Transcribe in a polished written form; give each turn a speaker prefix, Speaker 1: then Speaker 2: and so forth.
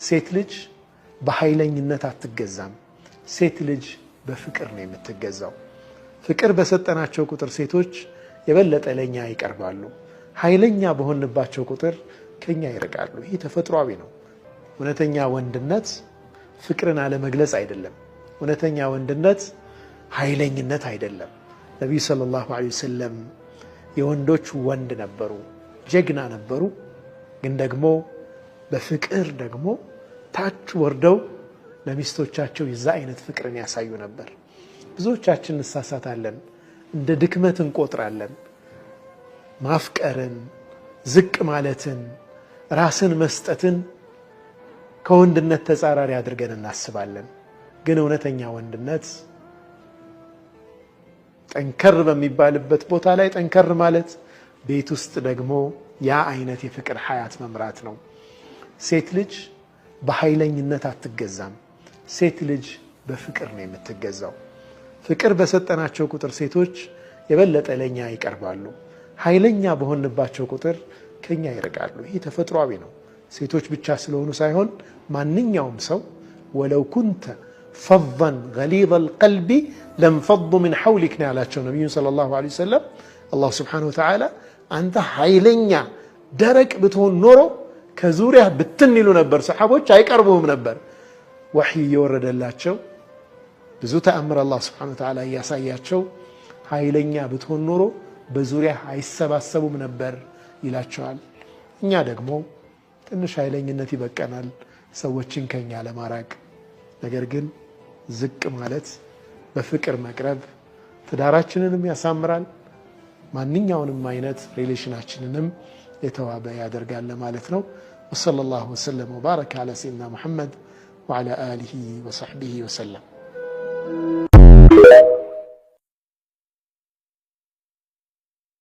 Speaker 1: ሴት ልጅ በኃይለኝነት አትገዛም። ሴት ልጅ በፍቅር ነው የምትገዛው። ፍቅር በሰጠናቸው ቁጥር ሴቶች የበለጠ ለኛ ይቀርባሉ። ኃይለኛ በሆንባቸው ቁጥር ከኛ ይርቃሉ። ይህ ተፈጥሯዊ ነው። እውነተኛ ወንድነት ፍቅርን አለመግለጽ አይደለም። እውነተኛ ወንድነት ኃይለኝነት አይደለም። ነብዩ ሰለላሁ ዐለይሂ ወሰለም የወንዶች ወንድ ነበሩ፣ ጀግና ነበሩ። ግን ደግሞ በፍቅር ደግሞ ታች ወርደው ለሚስቶቻቸው የዛ አይነት ፍቅርን ያሳዩ ነበር። ብዙዎቻችን እንሳሳታለን፣ እንደ ድክመት እንቆጥራለን። ማፍቀርን፣ ዝቅ ማለትን፣ ራስን መስጠትን ከወንድነት ተጻራሪ አድርገን እናስባለን። ግን እውነተኛ ወንድነት ጠንከር በሚባልበት ቦታ ላይ ጠንከር ማለት፣ ቤት ውስጥ ደግሞ ያ አይነት የፍቅር ሐያት መምራት ነው። ሴት ልጅ በኃይለኝነት አትገዛም። ሴት ልጅ በፍቅር ነው የምትገዛው። ፍቅር በሰጠናቸው ቁጥር ሴቶች የበለጠ ለኛ ይቀርባሉ። ኃይለኛ በሆንባቸው ቁጥር ከኛ ይርቃሉ። ይህ ተፈጥሯዊ ነው። ሴቶች ብቻ ስለሆኑ ሳይሆን ማንኛውም ሰው ወለው ኩንተ ፈዘን ገሊዘል ቀልቢ ለንፈዱ ምን ሐውሊክ ነው ያላቸው ነቢዩ ሰለላሁ ዐለይሂ ወሰለም። አላህ ሱብሓነሁ ወተዓላ አንተ ኃይለኛ ደረቅ ብትሆን ኖሮ ከዙሪያ ብትን ይሉ ነበር፣ ሰሓቦች አይቀርቡም ነበር። ወሕይ እየወረደላቸው ብዙ ተአምር አላህ ሱብሓነሁ ወተዓላ እያሳያቸው ኃይለኛ ብትሆን ኖሮ በዙሪያ አይሰባሰቡም ነበር ይላቸዋል። እኛ ደግሞ ትንሽ ኃይለኝነት ይበቀናል ሰዎችን ከኛ ለማራቅ። ነገር ግን ዝቅ ማለት፣ በፍቅር መቅረብ ትዳራችንንም ያሳምራል፣ ማንኛውንም አይነት ሪሌሽናችንንም የተዋበ ያደርጋል ማለት ነው። ወሰለላሁ ወሰለም ወባረከ ዐላ ሰይድና ሙሐመድ ወዐላ አሊሂ ወሰሕቢሂ ወሰለም።